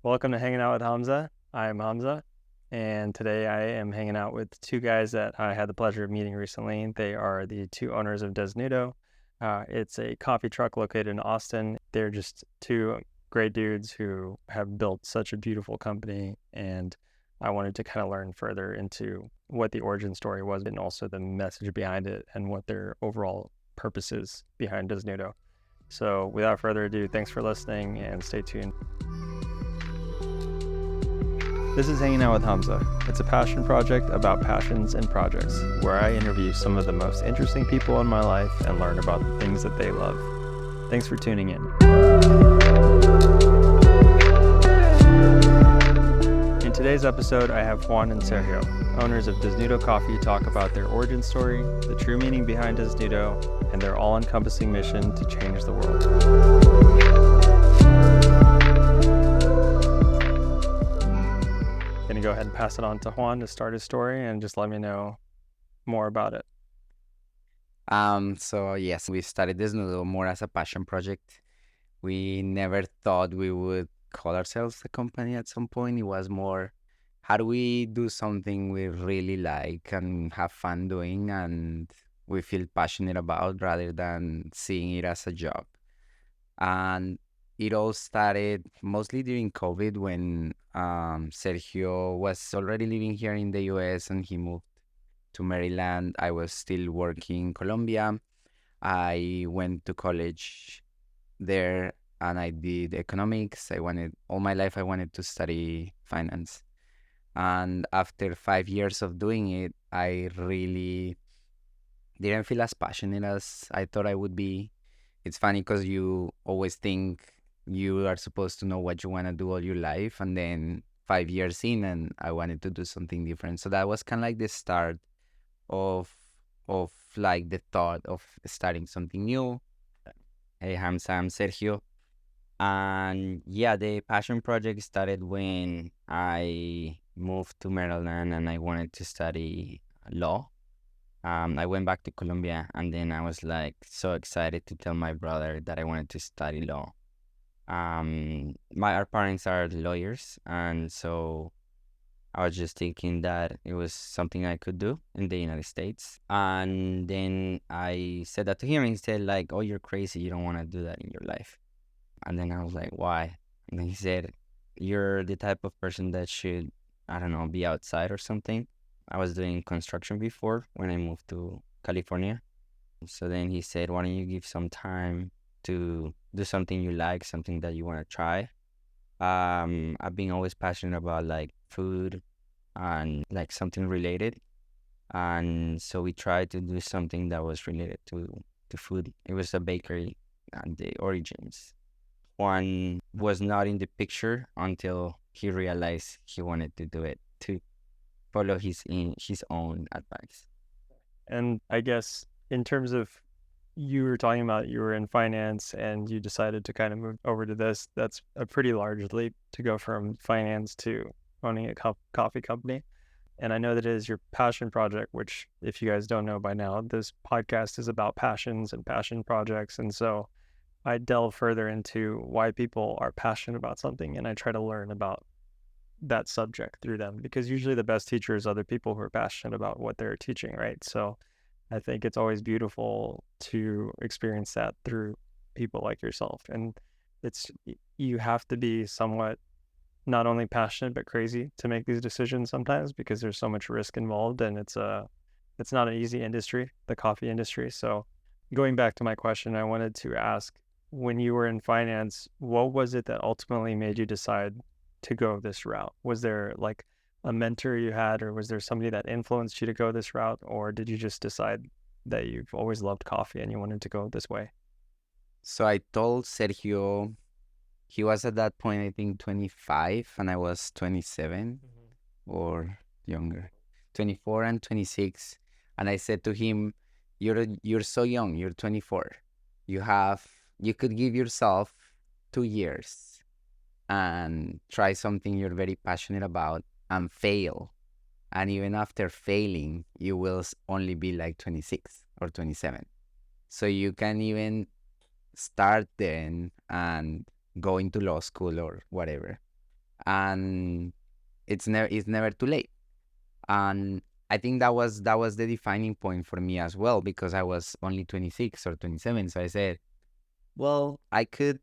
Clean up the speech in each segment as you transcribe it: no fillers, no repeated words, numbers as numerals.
Welcome to Hanging Out with Hamza. I'm Hamza, and today I am hanging out with two guys that I had the pleasure of meeting recently. They are the two owners of Desnudo. It's a coffee truck located in Austin. They're just two great dudes who have built such a beautiful company, and I wanted to kind of learn further into what the origin story was and also the message behind it and what their overall purpose is behind Desnudo. So without further ado, thanks for listening and stay tuned. This is Hanging Out with Hamza. It's a passion project about passions and projects, where I interview some of the most interesting people in my life and learn about the things that they love. Thanks for tuning in. In today's episode, I have Juan and Sergio, owners of Desnudo Coffee, talk about their origin story, the true meaning behind Desnudo, and their all-encompassing mission to change the world. Gonna go ahead and pass it on to Juan to start his story and just let me know more about it. So yes, we started Desnudo more as a passion project. We never thought we would call ourselves a company at some point. It was more, how do we do something we really like and have fun doing and we feel passionate about rather than seeing it as a job. And it all started mostly during COVID when Sergio was already living here in the US and he moved to Maryland. I was still working in Colombia. I went to college there and I did economics. All my life I wanted to study finance. And after 5 years of doing it, I really didn't feel as passionate as I thought I would be. It's funny because you always think you are supposed to know what you want to do all your life. And then 5 years in, and I wanted to do something different. So that was kind of like the start of like the thought of starting something new. Hey, Hamza, I'm Sergio. And yeah, the passion project started when I moved to Maryland and I wanted to study law. I went back to Colombia and then I was like so excited to tell my brother that I wanted to study law. Our parents are lawyers, and so I was just thinking that it was something I could do in the United States. And then I said that to him, and he said, like, oh, you're crazy. You don't want to do that in your life. And then I was like, why? And then he said, you're the type of person that should, I don't know, be outside or something. I was doing construction before when I moved to California. So then he said, why don't you give some time to do something you like, something that you want to try? I've been always passionate about like food and like something related. And so we tried to do something that was related to food. It was a bakery and the origins. Juan was not in the picture until he realized he wanted to do it to follow his own advice. And I guess in terms of you were talking about you were in finance and you decided to kind of move over to this, that's a pretty large leap to go from finance to owning a coffee company. And I know that it is your passion project, which, if you guys don't know by now, this podcast is about passions and passion projects. And so I delve further into why people are passionate about something and I try to learn about that subject through them, because usually the best teachers are other people who are passionate about what they're teaching, right? So I think it's always beautiful to experience that through people like yourself. And you have to be somewhat not only passionate but crazy to make these decisions sometimes, because there's so much risk involved and it's not an easy industry, the coffee industry. So going back to my question, I wanted to ask, when you were in finance, what was it that ultimately made you decide to go this route? Was there like a mentor you had, or was there somebody that influenced you to go this route, or did you just decide that you've always loved coffee and you wanted to go this way? So I told Sergio, he was at that point, I think 25, and I was 27 or younger, 24 and 26. And I said to him, you're so young, you're 24. You could give yourself 2 years and try something you're very passionate about and fail. And even after failing, you will only be like 26 or 27. So you can even start then and go into law school or whatever. and it's never too late. And I think that was the defining point for me as well, because I was only 26 or 27. So I said, well, I could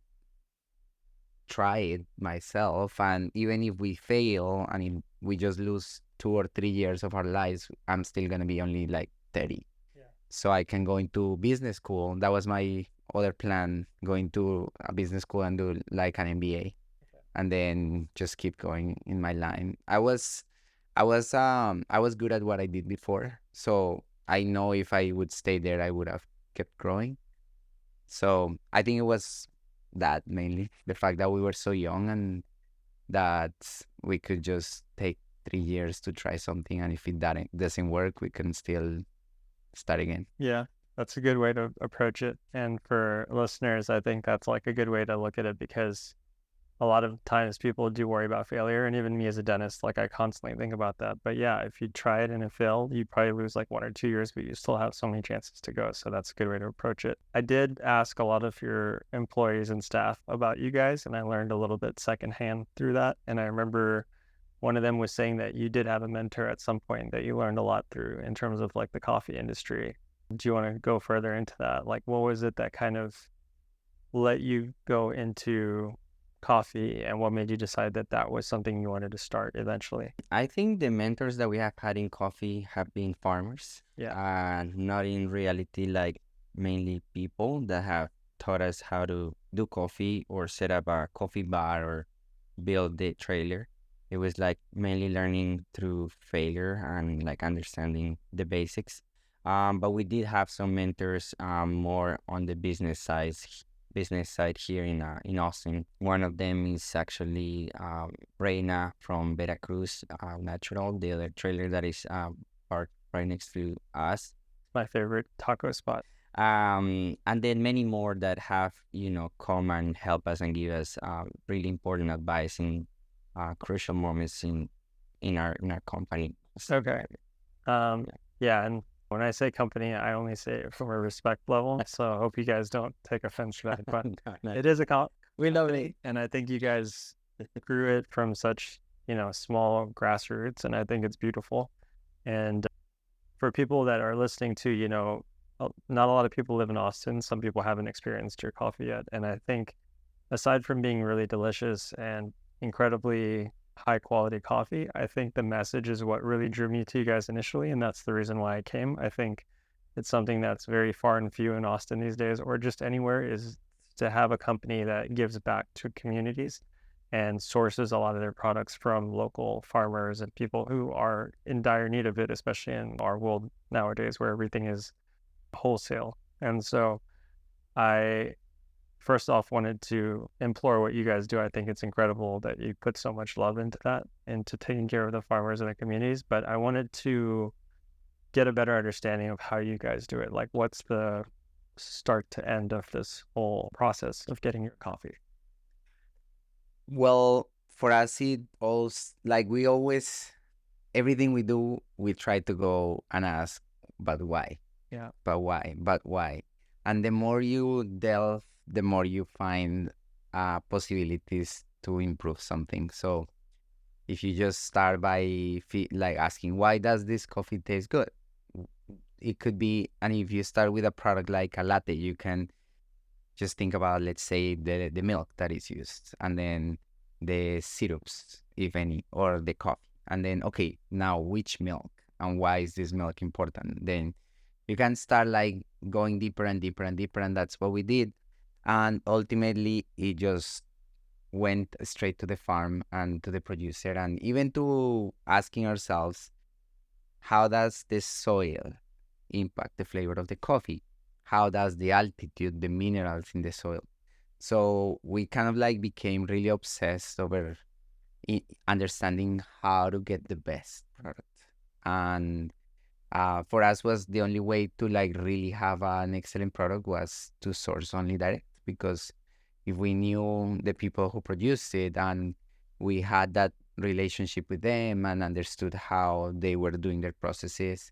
try it myself, and even if we fail and if we just lose 2 or 3 years of our lives, I'm still gonna be only like 30. Yeah. So I can go into business school. That was my other plan, going to a business school and do like an MBA. Okay. And then just keep going in my line. I was good at what I did before, so I know if I would stay there, I would have kept growing. So I think it was that, mainly the fact that we were so young, and that we could just take 3 years to try something, and if it doesn't work, we can still start again. Yeah, that's a good way to approach it. And for listeners, I think that's like a good way to look at it, because a lot of times people do worry about failure. And even me as a dentist, like I constantly think about that. But yeah, if you try it and it failed, you probably lose like 1 or 2 years, but you still have so many chances to go. So that's a good way to approach it. I did ask a lot of your employees and staff about you guys, and I learned a little bit secondhand through that. And I remember one of them was saying that you did have a mentor at some point that you learned a lot through in terms of like the coffee industry. Do you want to go further into that? Like, what was it that kind of let you go into coffee, and what made you decide that that was something you wanted to start eventually? I think the mentors that we have had in coffee have been farmers, Yeah. and not in reality, like mainly people that have taught us how to do coffee or set up a coffee bar or build the trailer. It was like mainly learning through failure and like understanding the basics. But we did have some mentors, more on the business side here in Austin. One of them is actually Reina from Veracruz Natural, the other trailer that is parked right next to us. My favorite taco spot. And then many more that have, come and help us and give us really important advice in crucial moments in our company. Okay. Yeah, and when I say company, I only say it from a respect level. So I hope you guys don't take offense to that. But it is a We love company, it. and I think you guys grew it from such, small grassroots, and I think it's beautiful. And for people that are listening to, not a lot of people live in Austin. Some people haven't experienced your coffee yet. And I think aside from being really delicious and incredibly high quality coffee, I think the message is what really drew me to you guys initially. And that's the reason why I came. I think it's something that's very far and few in Austin these days, or just anywhere, is to have a company that gives back to communities and sources a lot of their products from local farmers and people who are in dire need of it, especially in our world nowadays where everything is wholesale. And so I first off wanted to implore what you guys do. I think it's incredible that you put so much love into that, into taking care of the farmers and the communities. But I wanted to get a better understanding of how you guys do it. Like, what's the start to end of this whole process of getting your coffee? Well, for us, it also, like, we always, everything we do, we try to go and ask, but why? Yeah. But why? But why? And the more you delve, the more you find possibilities to improve something. So if you just start by like asking, why does this coffee taste good? It could be, and if you start with a product like a latte, you can just think about, let's say, the milk that is used, and then the syrups, if any, or the coffee. And then, okay, now which milk and why is this milk important? Then you can start like going deeper and deeper and deeper, and that's what we did. And ultimately, it just went straight to the farm and to the producer, and even to asking ourselves, how does the soil impact the flavor of the coffee? How does the altitude, the minerals in the soil? So we kind of like became really obsessed over understanding how to get the best product. And for us, was the only way to like really have an excellent product was to source only direct, because if we knew the people who produced it and we had that relationship with them and understood how they were doing their processes,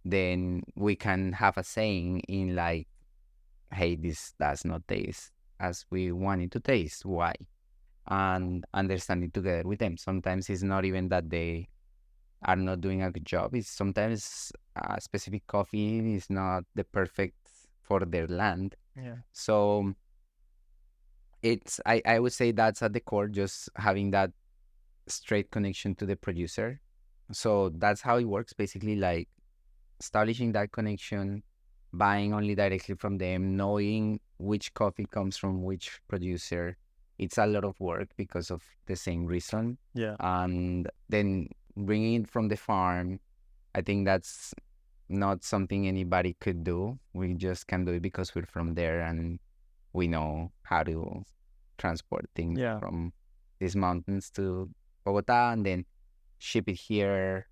then we can have a saying in like, hey, this does not taste as we want it to taste. Why? and understanding together with them. Sometimes it's not even that they are not doing a good job. It's sometimes a specific coffee is not the perfect for their land. Yeah. So I would say that's at the core, just having that straight connection to the producer. So that's how it works basically, like establishing that connection, buying only directly from them, knowing which coffee comes from which producer. It's a lot of work because of the same reason. Yeah. And then bringing it from the farm, I think that's not something anybody could do. We just can do it because we're from there and we know how to transport things Yeah. from these mountains to Bogota and then ship it here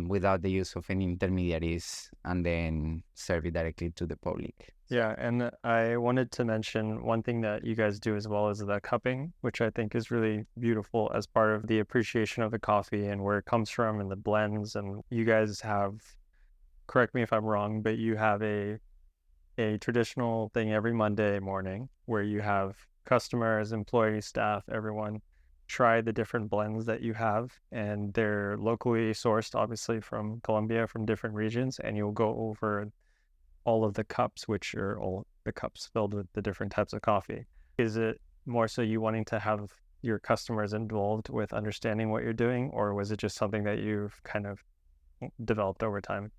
without the use of any intermediaries and then serve it directly to the public. Yeah, and I wanted to mention one thing that you guys do as well is the cupping, which I think is really beautiful as part of the appreciation of the coffee and where it comes from and the blends. And you guys have, correct me if I'm wrong, but you have a traditional thing every Monday morning where you have customers, employees, staff, everyone try the different blends that you have, and they're locally sourced, obviously from Colombia, from different regions, and you'll go over all of the cups, which are all the cups filled with the different types of coffee. Is it more so you wanting to have your customers involved with understanding what you're doing, or was it just something that you've kind of developed over time?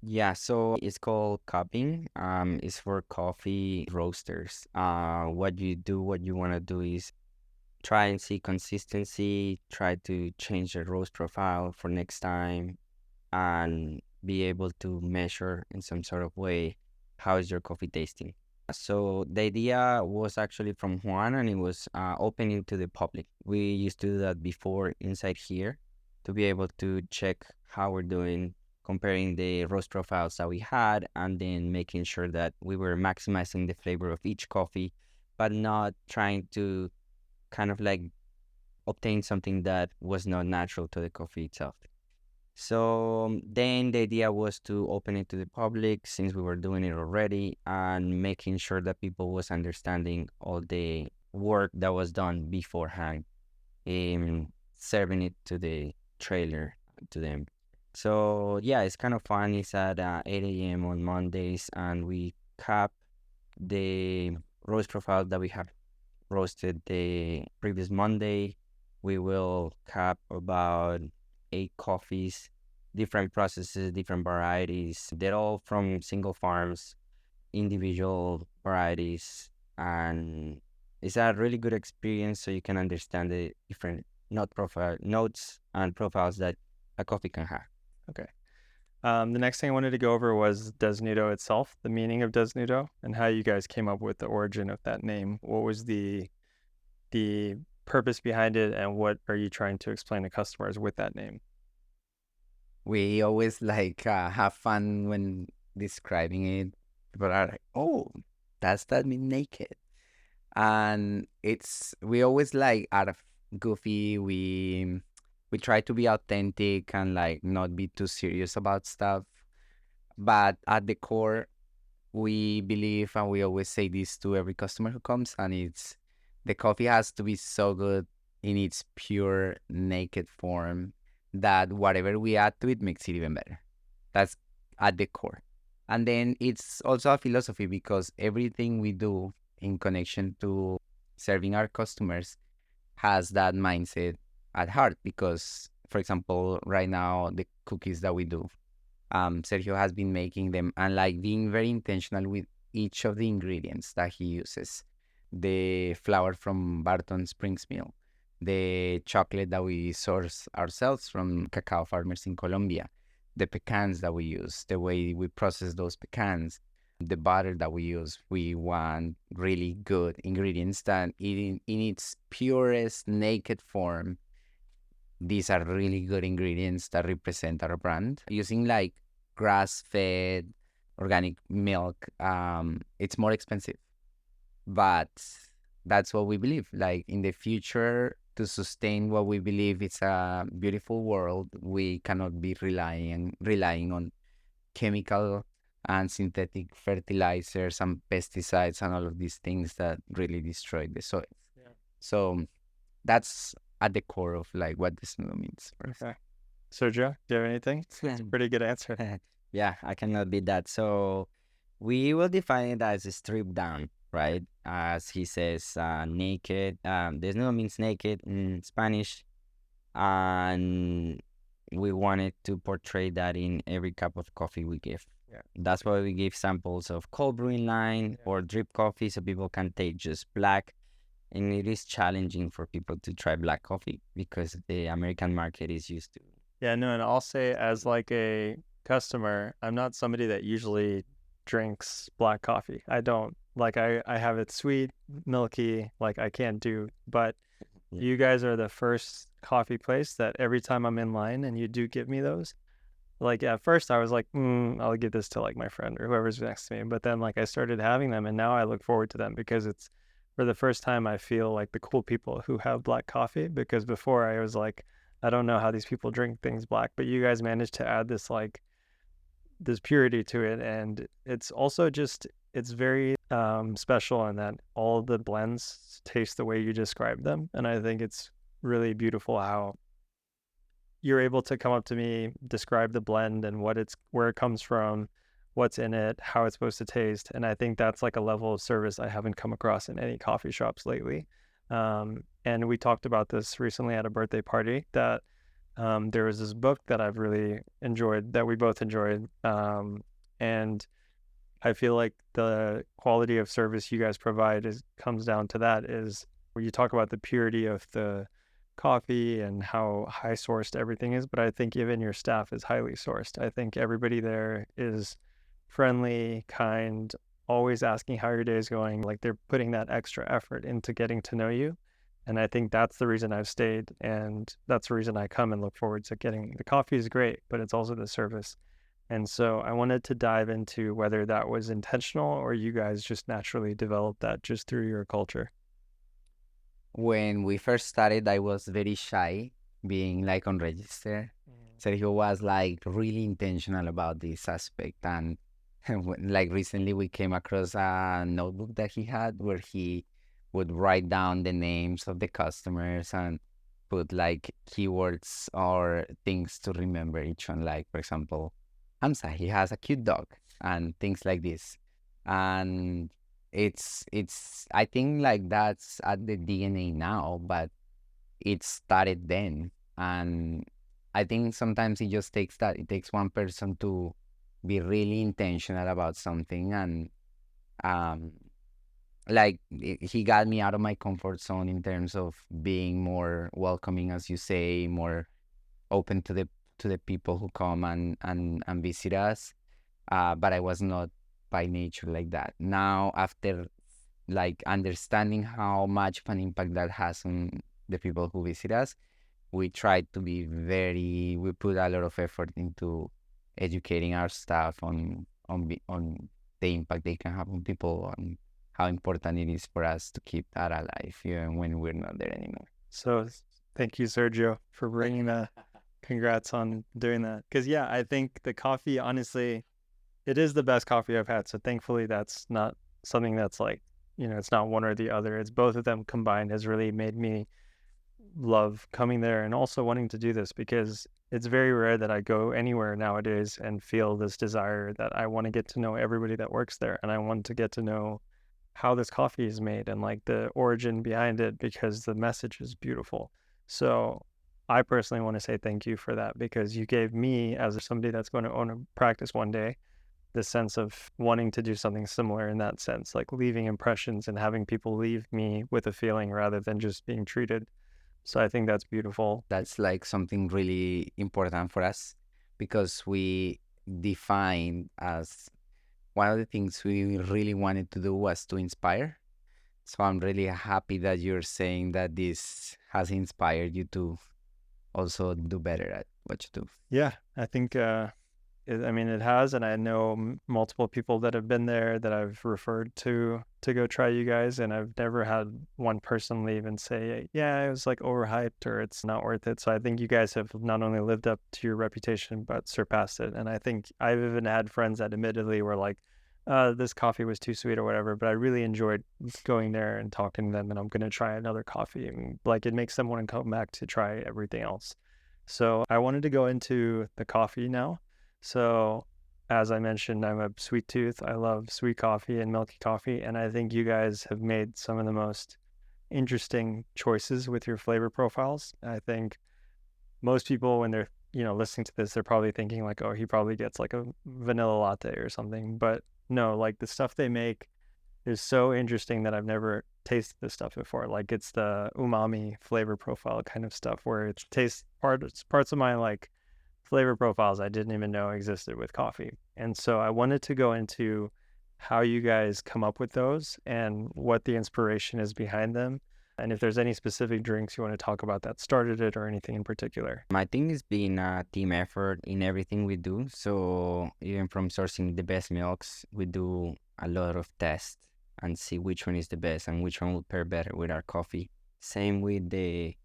Yeah, so it's called cupping. It's for coffee roasters. What you do, what you want to do is try and see consistency, try to change the roast profile for next time, and be able to measure in some sort of way how is your coffee tasting. So the idea was actually from Juan, and it was opening to the public. We used to do that before inside here to be able to check how we're doing, comparing the roast profiles that we had, and then making sure that we were maximizing the flavor of each coffee, but not trying to kind of like obtain something that was not natural to the coffee itself. So then the idea was to open it to the public since we were doing it already and making sure that people was understanding all the work that was done beforehand in serving it to the trailer to them. So yeah, it's kind of fun. It's at 8 a.m. on Mondays and we cap the roast profile that we have roasted the previous Monday. We will cap about 8 coffees, different processes, different varieties. They're all from single farms, individual varieties, and it's a really good experience so you can understand the different notes and profiles that a coffee can have. Okay. The next thing I wanted to go over was Desnudo itself, the meaning of Desnudo, and how you guys came up with the origin of that name. What was the purpose behind it, and what are you trying to explain to customers with that name? We always like have fun when describing it. People are like, "Oh, does that mean naked?" And it's we always like out of goofy. We try to be authentic and like not be too serious about stuff. But at the core, we believe and we always say this to every customer who comes, and it's the coffee has to be so good in its pure naked form that whatever we add to it makes it even better. That's at the core. And then it's also a philosophy because everything we do in connection to serving our customers has that mindset at heart. Because, for example, right now, the cookies that we do, Sergio has been making them and like being very intentional with each of the ingredients that he uses. The flour from Barton Springs Mill, the chocolate that we source ourselves from cacao farmers in Colombia, the pecans that we use, the way we process those pecans, the butter that we use. We want really good ingredients that in its purest naked form, these are really good ingredients that represent our brand. Using like grass-fed organic milk, it's more expensive, but that's what we believe. Like in the future, to sustain what we believe it's a beautiful world, we cannot be relying on chemical and synthetic fertilizers and pesticides and all of these things that really destroy the soil. Yeah. So that's at the core of like what Desnudo means for us. Okay. Sergio, do you have anything? It's a pretty good answer. Yeah, I cannot beat that. So we will define it as a strip down, right? As he says, naked. Desnudo means naked in Spanish, and we wanted to portray that in every cup of coffee we give. Yeah. That's why we give samples of cold brewing line or drip coffee so people can take just black. And it is challenging for people to try black coffee because the American market is used to. Yeah, no, and I'll say as like a customer, I'm not somebody that usually drinks black coffee. I don't. Like I have it sweet, milky, like I can't do. But Yeah. you guys are the first coffee place that every time I'm in line and you do give me those, like at first I was like, I'll give this to like my friend or whoever's next to me. But then like I started having them and now I look forward to them because it's for the first time I feel like the cool people who have black coffee, because before I was like, I don't know how these people drink things black, but you guys managed to add this like this purity to it. And it's also just, it's very special in that all the blends taste the way you describe them. And I think it's really beautiful how you're able to come up to me, describe the blend and what it's, where it comes from, what's in it, how it's supposed to taste. And I think that's like a level of service I haven't come across in any coffee shops lately. And we talked about this recently at a birthday party that there was this book that I've really enjoyed, that we both enjoyed. And I feel like the quality of service you guys provide comes down to that, is where you talk about the purity of the coffee and how high sourced everything is. But I think even your staff is highly sourced. I think everybody there is friendly, kind, always asking how your day is going. Like they're putting that extra effort into getting to know you. And I think that's the reason I've stayed. And that's the reason I come and look forward to getting the coffee is great, but it's also the service. And so I wanted to dive into whether that was intentional or you guys just naturally developed that just through your culture. When we first started, I was very shy being like on register. Sergio was like really intentional about this aspect. And like recently, we came across a notebook that he had where he would write down the names of the customers and put like keywords or things to remember each one. Like, for example, Hamza, he has a cute dog and things like this. And it's I think like that's at the DNA now, but it started then. And I think sometimes it just takes that. It takes one person to be really intentional about something. And um like he got me out of my comfort zone in terms of being more welcoming, as you say, more open to the people who come and visit us. But I was not by nature like that. Now, after like understanding how much of an impact that has on the people who visit us, we try to be we put a lot of effort into educating our staff on the impact they can have on people and how important it is for us to keep that alive even when we're not there anymore. So thank you, Sergio, for bringing that. Congrats on doing that. Because, yeah, I think the coffee, honestly, it is the best coffee I've had. So thankfully, that's not something that's like, it's not one or the other. It's both of them combined has really made me love coming there and also wanting to do this, because it's very rare that I go anywhere nowadays and feel this desire that I want to get to know everybody that works there. And I want to get to know how this coffee is made and like the origin behind it, because the message is beautiful. So I personally want to say thank you for that, because you gave me, as somebody that's going to own a practice one day, the sense of wanting to do something similar in that sense, like leaving impressions and having people leave me with a feeling rather than just being treated. So I think that's beautiful. That's like something really important for us because we define as one of the things we really wanted to do was to inspire. So I'm really happy that you're saying that this has inspired you to also do better at what you do. Yeah, I think it has, and I know multiple people that have been there that I've referred to go try you guys, and I've never had one person leave and say, yeah, it was like overhyped or it's not worth it. So I think you guys have not only lived up to your reputation, but surpassed it. And I think I've even had friends that admittedly were like, this coffee was too sweet or whatever, but I really enjoyed going there and talking to them, and I'm gonna try another coffee. And like it makes them want to come back to try everything else. So I wanted to go into the coffee now. So as I mentioned, I'm a sweet tooth. I love sweet coffee and milky coffee, and I think you guys have made some of the most interesting choices with your flavor profiles. I think most people when they're listening to this, they're probably thinking like, oh, he probably gets like a vanilla latte or something. But no, like the stuff they make is so interesting that I've never tasted this stuff before. Like it's the umami flavor profile kind of stuff where it tastes parts of my like flavor profiles I didn't even know existed with coffee. And so I wanted to go into how you guys come up with those and what the inspiration is behind them. And if there's any specific drinks you want to talk about that started it or anything in particular. I think it's been a team effort in everything we do. So even from sourcing the best milks, we do a lot of tests and see which one is the best and which one will pair better with our coffee. Same with the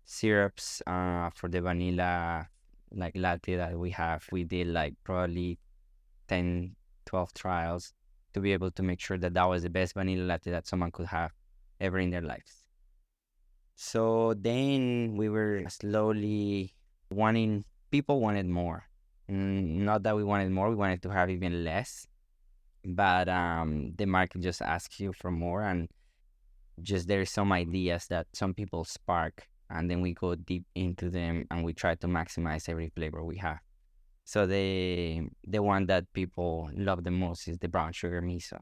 syrups for the vanilla like latte that we have. We did like probably 10, 12 trials to be able to make sure that that was the best vanilla latte that someone could have ever in their lives. So then we were slowly people wanted more. Not that we wanted more, we wanted to have even less. But the market just asks you for more, and just there's some ideas that some people spark, and then we go deep into them and we try to maximize every flavor we have. So the one that people love the most is the brown sugar miso.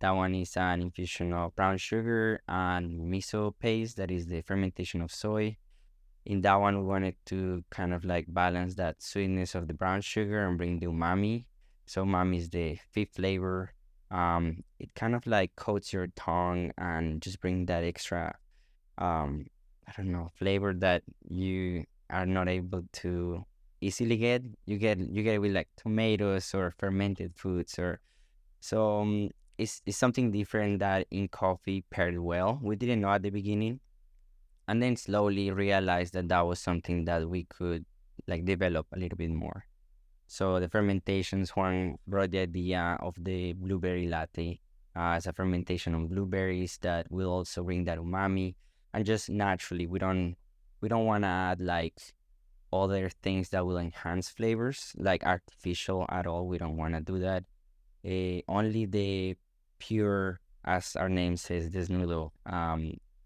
That one is an infusion of brown sugar and miso paste. That is the fermentation of soy. In that one, we wanted to kind of like balance that sweetness of the brown sugar and bring the umami. So umami is the fifth flavor. It kind of like coats your tongue and just bring that extra, I don't know, flavor that you are not able to easily get. You get it with like tomatoes or fermented foods or so. It's something different that in coffee paired well. We didn't know at the beginning, and then slowly realized that that was something that we could like develop a little bit more. So the fermentations, Juan brought the idea of the blueberry latte as a fermentation of blueberries that will also bring that umami, and just naturally we don't want to add like other things that will enhance flavors like artificial at all. We don't want to do that. Only the pure, as our name says, desnudo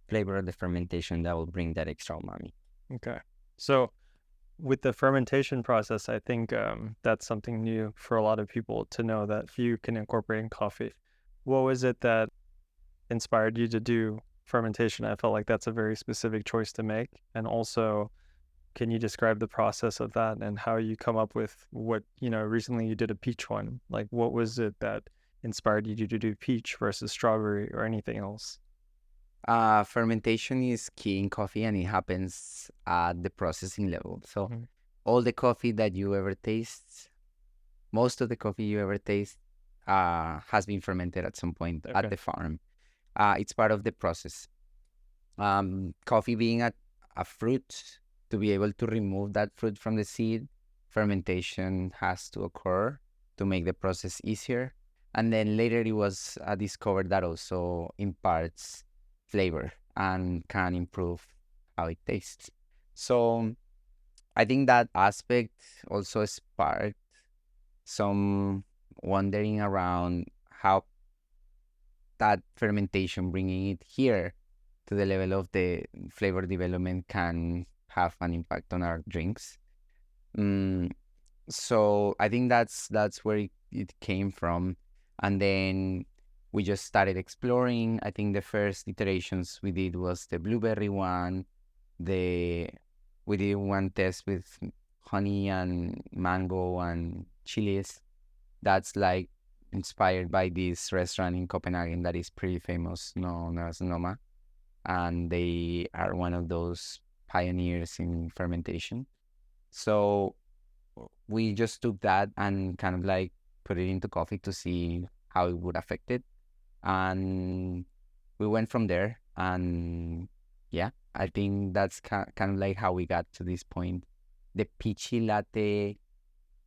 flavor of the fermentation that will bring that extra umami. Okay. So with the fermentation process, I think that's something new for a lot of people to know that you can incorporate in coffee. What was it that inspired you to do fermentation? I felt like that's a very specific choice to make. And also, can you describe the process of that and how you come up with what, recently you did a peach one. Like, what was it that inspired you to do peach versus strawberry or anything else? Fermentation is key in coffee and it happens at the processing level. So Mhm. all the coffee that you ever taste, most of the coffee you ever taste has been fermented at some point at Okay. the farm. It's part of the process. Coffee being a fruit, to be able to remove that fruit from the seed, fermentation has to occur to make the process easier. And then later it was discovered that also imparts flavor and can improve how it tastes. So I think that aspect also sparked some wondering around how that fermentation, bringing it here to the level of the flavor development, can have an impact on our drinks. Mm, so I think that's where it came from, and then we just started exploring. I think the first iterations we did was the blueberry one. The We did one test with honey and mango and chilies. That's like inspired by this restaurant in Copenhagen that is pretty famous, known as Noma, and they are one of those pioneers in fermentation. So we just took that and kind of like put it into coffee to see how it would affect it. And we went from there. And yeah, I think that's kind of like how we got to this point. The peachy latte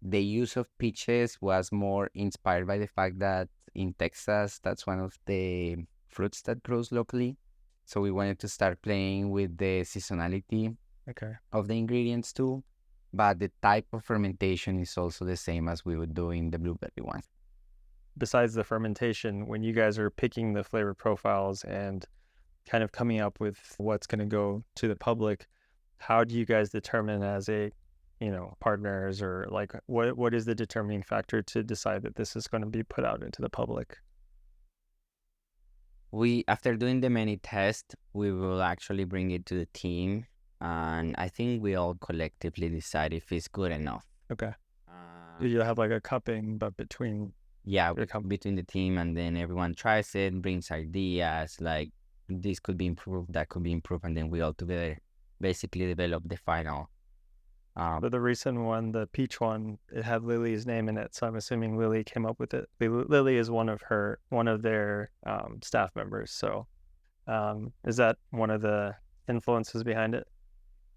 the use of peaches was more inspired by the fact that in Texas, that's one of the fruits that grows locally. So we wanted to start playing with the seasonality Okay. of the ingredients too. But the type of fermentation is also the same as we would do in the blueberry one. Besides the fermentation, when you guys are picking the flavor profiles and kind of coming up with what's going to go to the public, how do you guys determine as a, partners, or like what is the determining factor to decide that this is going to be put out into the public? We, after doing the many tests, we will actually bring it to the team, and I think we all collectively decide if it's good enough. Okay. Uh, You have like a cupping, but between yeah, your company. between the team, and then everyone tries it, brings ideas like this could be improved, that could be improved, and then we all together basically develop the final. But the recent one, the peach one, it had Lily's name in it, so I'm assuming Lily came up with it. Lily is one of their staff members. So, is that one of the influences behind it?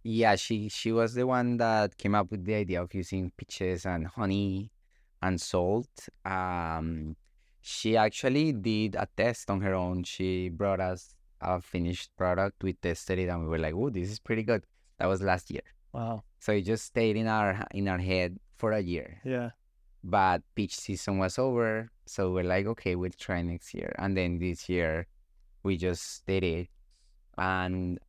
Yeah, she was the one that came up with the idea of using peaches and honey and salt. She actually did a test on her own. She brought us a finished product. We tested it and we were like, "Oh, this is pretty good." That was last year. Wow. So it just stayed in our head for a year. Yeah. But peach season was over, so we're like, "Okay, we'll try next year." And then this year we just did it, and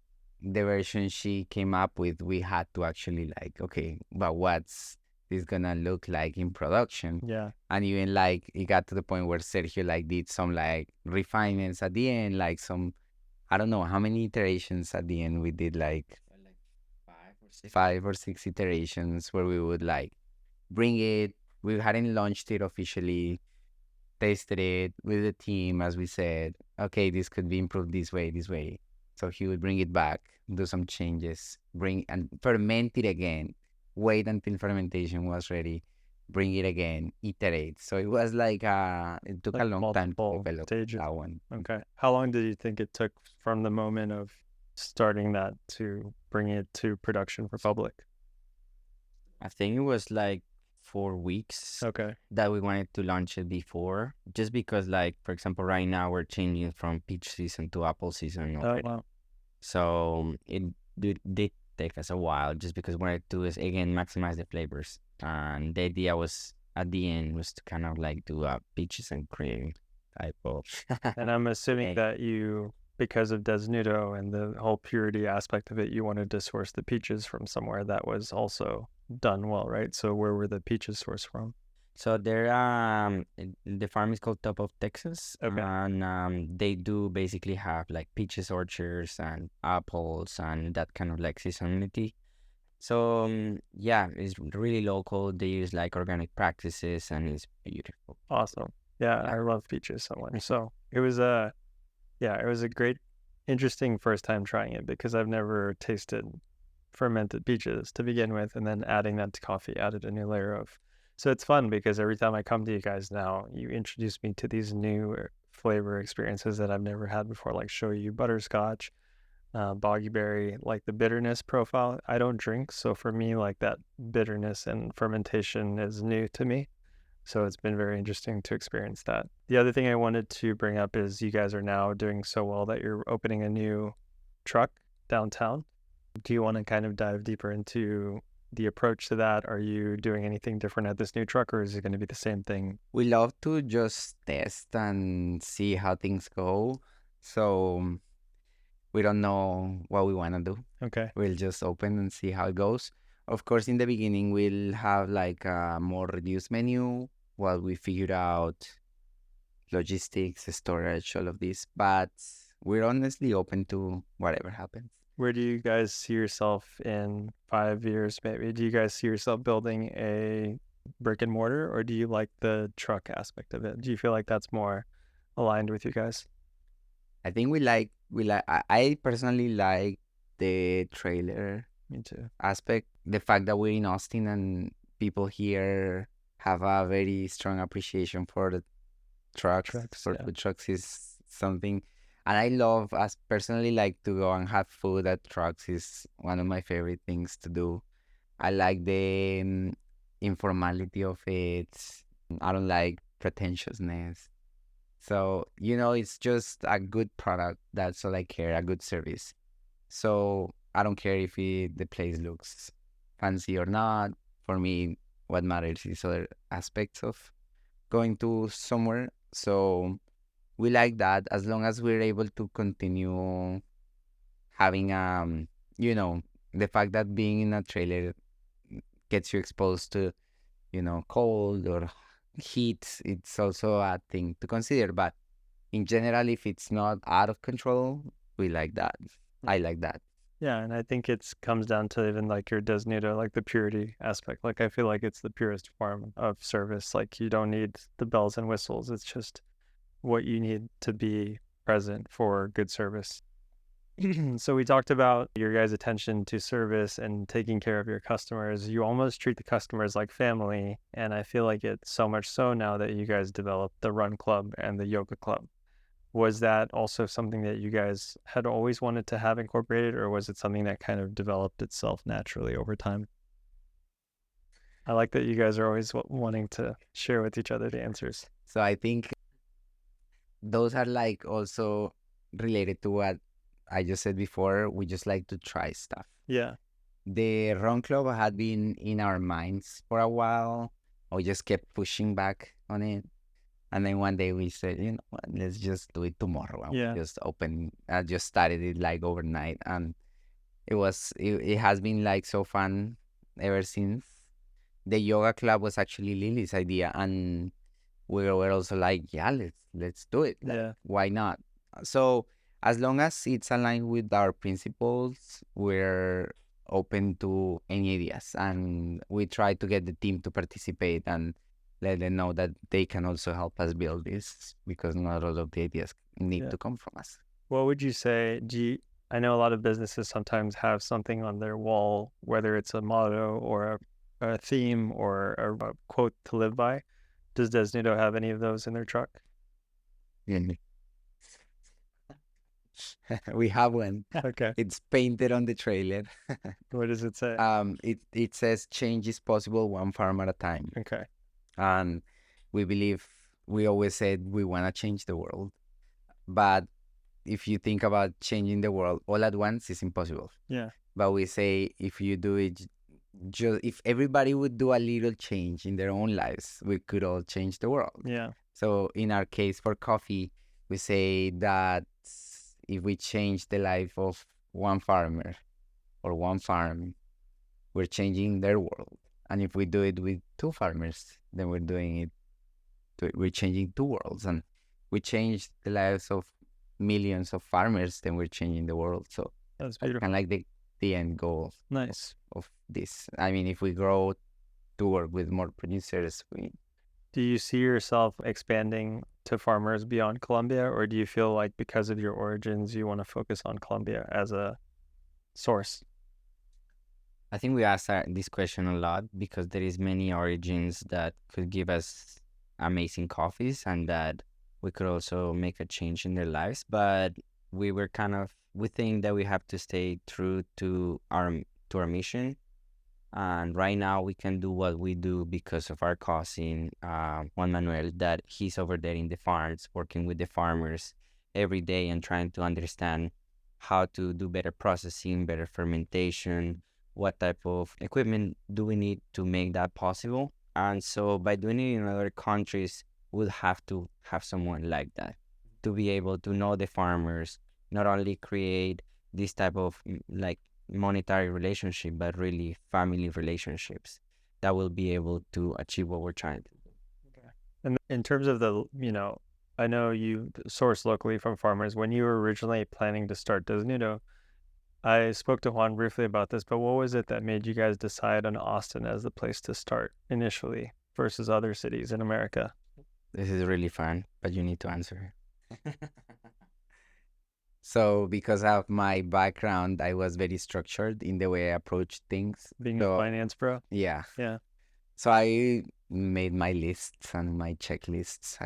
the version she came up with, we had to actually like, okay, but what's this gonna look like in production? Yeah. And even like it got to the point where Sergio like did some like refinements at the end, like some, I don't know how many iterations at the end we did, like five or six iterations where we would like bring it. We hadn't launched it officially, tasted it with the team, as we said, okay, this could be improved this way, this way. So he would bring it back, do some changes, bring and ferment it again, wait until fermentation was ready, bring it again, iterate. So it was like it took Like a long time to multiple develop stages. that one. Okay. How long did you think it took from the moment of starting that to bring it to production for public? I think it was like 4 weeks Okay. that we wanted to launch it before, just because, like, for example, right now we're changing from peach season to apple season Oh, already. wow. So it did take us a while, just because what I do is again maximize the flavors. And the idea was at the end was to kind of like do a peaches and cream type of. And I'm assuming Yeah. that you, because of Desnudo and the whole purity aspect of it, you wanted to source the peaches from somewhere that was also done well, right? So where were the peaches sourced from? So they're the farm is called Top of Texas, Okay. and they do basically have like peaches orchards and apples and that kind of like seasonality. So yeah, it's really local. They use like organic practices, and it's beautiful. Awesome. Yeah, Yeah. I love peaches so much. So it was a great, interesting first time trying it because I've never tasted fermented peaches to begin with, and then adding that to coffee added a new layer of. So it's fun because every time I come to you guys now, you introduce me to these new flavor experiences that I've never had before, like show you butterscotch, boggy berry, like the bitterness profile. I don't drink, so for me, like that bitterness and fermentation is new to me. So it's been very interesting to experience that. The other thing I wanted to bring up is you guys are now doing so well that you're opening a new truck downtown. Do you want to kind of dive deeper into the approach to that? Are you doing anything different at this new truck, or is it going to be the same thing? We love to just test and see how things go. So we don't know what we want to do. Okay. We'll just open and see how it goes. Of course, in the beginning, we'll have like a more reduced menu while we figure out logistics, storage, all of this. But we're honestly open to whatever happens. Where do you guys see yourself in 5 years, maybe? Do you guys see yourself building a brick and mortar, or do you like the truck aspect of it? Do you feel like that's more aligned with you guys? I think I personally like the trailer Me too. aspect. The fact that we're in Austin and people here have a very strong appreciation for the Trucks, for yeah. food trucks is something. And I love, as personally, like to go and have food at trucks is one of my favorite things to do. I like the informality of it. I don't like pretentiousness. So, it's just a good product. That's all I care, a good service. So I don't care if the place looks fancy or not. For me, what matters is other aspects of going to somewhere. So we like that as long as we're able to continue having you know the fact that being in a trailer gets you exposed to cold or heat. It's also a thing to consider, but in general, if it's not out of control, we like that. I like that. Yeah, and I think it's comes down to even like your Desnudo, like the purity aspect. Like I feel like it's the purest form of service. Like you don't need the bells and whistles. It's just what you need to be present for good service. So we talked about your guys' attention to service and taking care of your customers. You almost treat the customers like family, and I feel like it's so much so now that you guys developed the run club and the yoga club. Was that also something that you guys had always wanted to have incorporated, or was it something that kind of developed itself naturally over time? I like that you guys are always wanting to share with each other the answers. So I think those are like also related to what I just said before. We just like to try stuff. Yeah. The Run Club had been in our minds for a while. We just kept pushing back on it. And then one day we said, you know what, let's just do it tomorrow. And Yeah. I just started it like overnight. And it has been like so fun ever since. The yoga club was actually Lily's idea. And we were also like, yeah, let's do it. Like, Yeah. why not? So as long as it's aligned with our principles, we're open to any ideas, and we try to get the team to participate and let them know that they can also help us build this, because not all of the ideas need Yeah. to come from us. What would you say? I know a lot of businesses sometimes have something on their wall, whether it's a motto or a theme or a quote to live by. Does Desnudo have any of those in their truck? Yeah. We have one. Okay. It's painted on the trailer. What does it say? It says change is possible one farm at a time. Okay. And we always said we want to change the world. But if you think about changing the world all at once, it's impossible. Yeah. But we say if you do it, just if everybody would do a little change in their own lives, we could all change the world. Yeah. So in our case for coffee, we say that if we change the life of one farmer or one farm, we're changing their world. And if we do it with two farmers, then we're changing two worlds. And we change the lives of millions of farmers, then we're changing the world. So That's kind beautiful. of like the end goal Nice. of this. I mean, if we grow to work with more producers, Do you see yourself expanding to farmers beyond Colombia, or do you feel like because of your origins, you want to focus on Colombia as a source? I think we ask this question a lot because there is many origins that could give us amazing coffees and that we could also make a change in their lives. But we think that we have to stay true to our mission. And right now we can do what we do because of our cousin, Juan Manuel, that he's over there in the farms, working with the farmers every day and trying to understand how to do better processing, better fermentation, what type of equipment do we need to make that possible. And so by doing it in other countries, we'll have to have someone like that to be able to know the farmers, not only create this type of like monetary relationship, but really family relationships that will be able to achieve what we're trying to do. Okay. And in terms of I know you source locally from farmers. When you were originally planning to start Desnudo, I spoke to Juan briefly about this, but what was it that made you guys decide on Austin as the place to start initially versus other cities in America? This is really fun, but you need to answer. So because of my background, I was very structured in the way I approached things. Being So a finance bro? yeah. Yeah. So I made my lists and my checklists.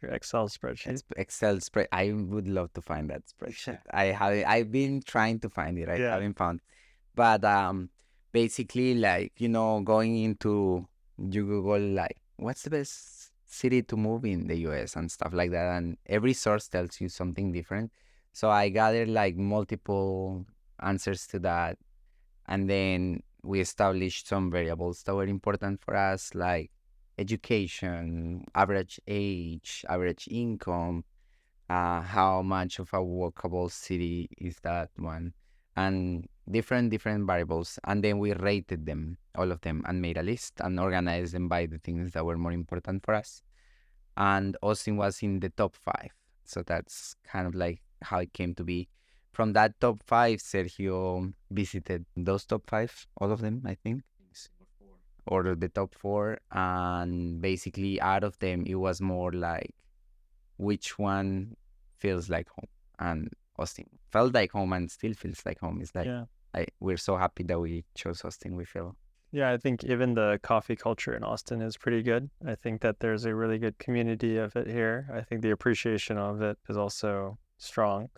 Your Excel spreadsheet. Excel spread. I would love to find that spreadsheet. I've been trying to find it. I Yeah. haven't found. But basically like, going into you Google like what's the best city to move in the US and stuff like that, and every source tells you something different. So I gathered like multiple answers to that, and then we established some variables that were important for us, like education, average age, average income, how much of a walkable city is that one, and different variables. And then we rated them, all of them, and made a list and organized them by the things that were more important for us. And Austin was in the top five. So that's kind of like how it came to be. From that top five, Sergio visited those top five, all of them, I think, or the top four. And basically, out of them, it was more like which one feels like home. And Austin felt like home and still feels like home. It's like, Yeah. we're so happy that we chose Austin. We feel. Yeah, I think even the coffee culture in Austin is pretty good. I think that there's a really good community of it here. I think the appreciation of it is also strong.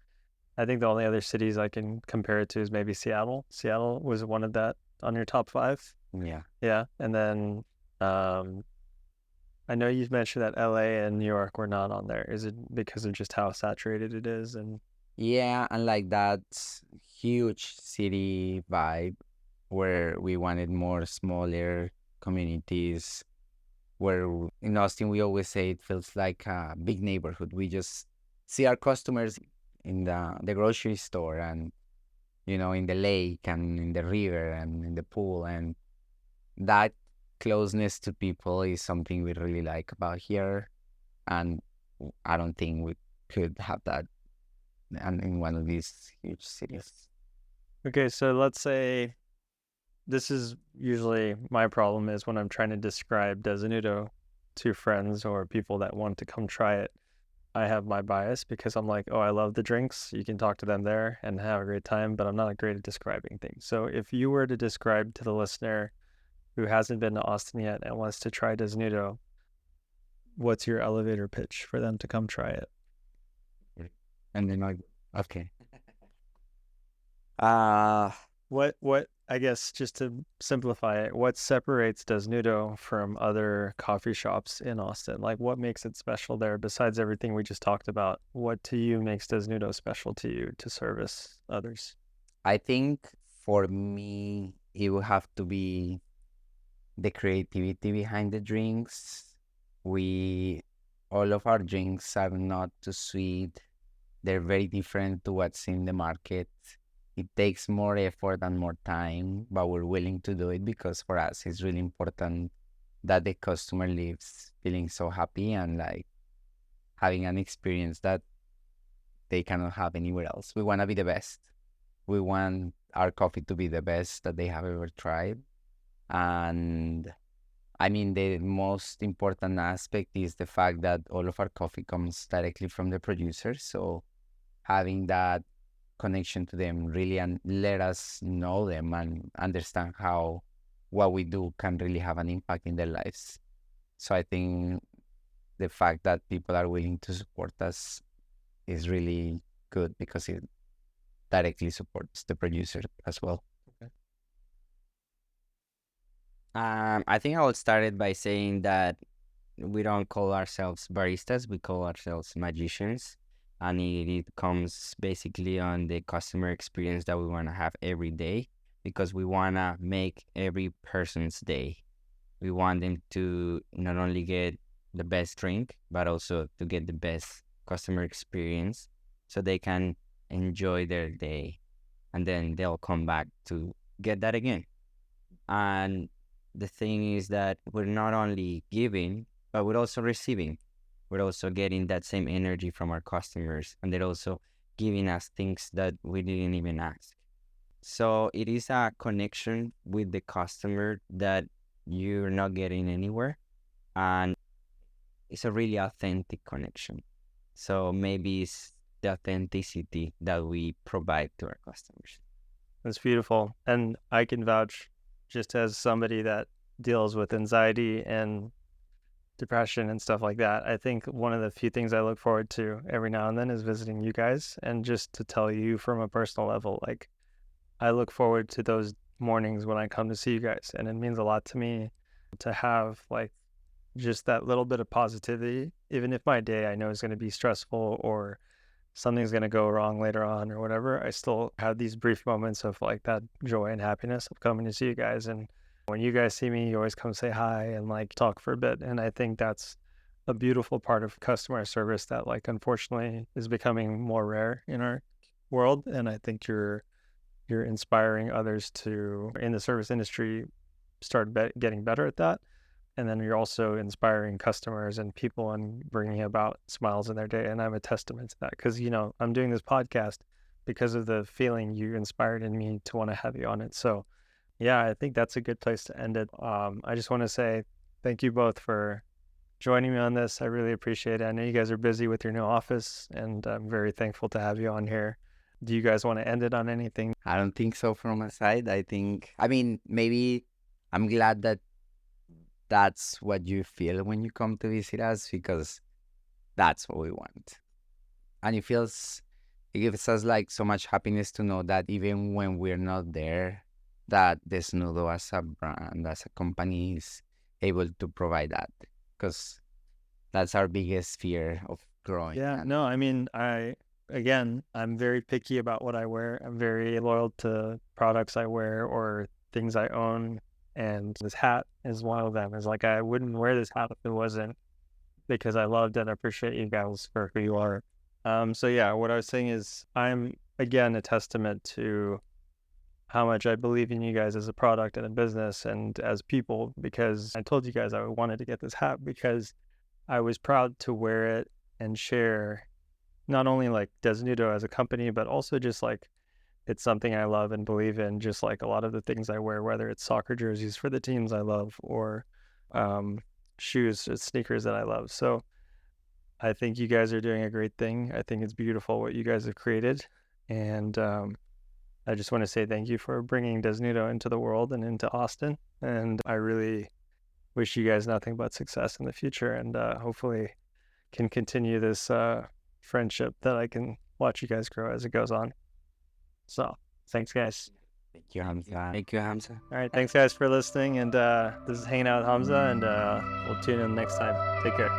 I think the only other cities I can compare it to is maybe Seattle. Seattle was one of that on your top five. Yeah. Yeah. And then I know you've mentioned that LA and New York were not on there. Is it because of just how saturated it is? And Yeah, and like that huge city vibe where we wanted more smaller communities. Where in Austin, we always say it feels like a big neighborhood. We just see our customers in the grocery store and, in the lake and in the river and in the pool. And that closeness to people is something we really like about here. And I don't think we could have that and in one of these huge cities. okay, so let's say this is usually my problem is when I'm trying to describe Desnudo to friends or people that want to come try it. I have my bias because I'm like, oh, I love the drinks. You can talk to them there and have a great time, but I'm not great at describing things. So if you were to describe to the listener who hasn't been to Austin yet and wants to try Desnudo, what's your elevator pitch for them to come try it? And then like, okay. Uh What I guess just to simplify it, what separates Desnudo from other coffee shops in Austin? Like what makes it special there besides everything we just talked about? What to you makes Desnudo special to you to service others? I think for me it would have to be the creativity behind the drinks. We all of our drinks are not too sweet. They're very different to what's in the market. It takes more effort and more time, but we're willing to do it because for us it's really important that the customer leaves feeling so happy and like having an experience that they cannot have anywhere else. We want to be the best. We want our coffee to be the best that they have ever tried. And I mean, the most important aspect is the fact that all of our coffee comes directly from the producers. So having that connection to them really and let us know them and understand how what we do can really have an impact in their lives. So I think the fact that people are willing to support us is really good because it directly supports the producer as well. Okay. I think I would start it by saying that we don't call ourselves baristas, we call ourselves magicians. And it comes basically on the customer experience that we want to have every day because we want to make every person's day. We want them to not only get the best drink, but also to get the best customer experience so they can enjoy their day. And then they'll come back to get that again. And the thing is that we're not only giving, but we're also receiving. We're also getting that same energy from our customers, and they're also giving us things that we didn't even ask. So it is a connection with the customer that you're not getting anywhere, and it's a really authentic connection. So maybe it's the authenticity that we provide to our customers. That's beautiful. And I can vouch just as somebody that deals with anxiety and depression and stuff like that. I think one of the few things I look forward to every now and then is visiting you guys. And just to tell you from a personal level, like I look forward to those mornings when I come to see you guys. And it means a lot to me to have like just that little bit of positivity, even if my day I know is going to be stressful or something's going to go wrong later on or whatever. I still have these brief moments of like that joy and happiness of coming to see you guys. And when you guys see me, you always come say hi and like talk for a bit. And I think that's a beautiful part of customer service that like unfortunately is becoming more rare in our world. And I think you're inspiring others to in the service industry start getting better at that. And then you're also inspiring customers and people and bringing about smiles in their day. And I'm a testament to that because, you know, I'm doing this podcast because of the feeling you inspired in me to want to have you on it. So, yeah, I think that's a good place to end it. I just want to say thank you both for joining me on this. I really appreciate it. I know you guys are busy with your new office, and I'm very thankful to have you on here. Do you guys want to end it on anything? I don't think so from my side. I mean, maybe I'm glad that that's what you feel when you come to visit us because that's what we want. And it gives us like so much happiness to know that even when we're not there, that Desnudo as a brand, as a company is able to provide that because that's our biggest fear of growing. Yeah, no, I mean, I'm very picky about what I wear. I'm very loyal to products I wear or things I own. And this hat is one of them. It's like I wouldn't wear this hat if it wasn't because I loved and appreciate you guys for who you are. So yeah, what I was saying is I'm again a testament to how much I believe in you guys as a product and a business and as people because I told you guys I wanted to get this hat because I was proud to wear it and share not only like Desnudo as a company, but also just like it's something I love and believe in, just like a lot of the things I wear, whether it's soccer jerseys for the teams I love or shoes, sneakers that I love. So I think you guys are doing a great thing. I think it's beautiful what you guys have created. And I just want to say thank you for bringing Desnudo into the world and into Austin. And I really wish you guys nothing but success in the future and hopefully can continue this friendship that I can watch you guys grow as it goes on. So thanks, guys. Thank you, Hamza. Thank you, Hamza. All right. Thanks, guys, for listening. And this is Hanging Out with Hamza, and we'll tune in next time. Take care.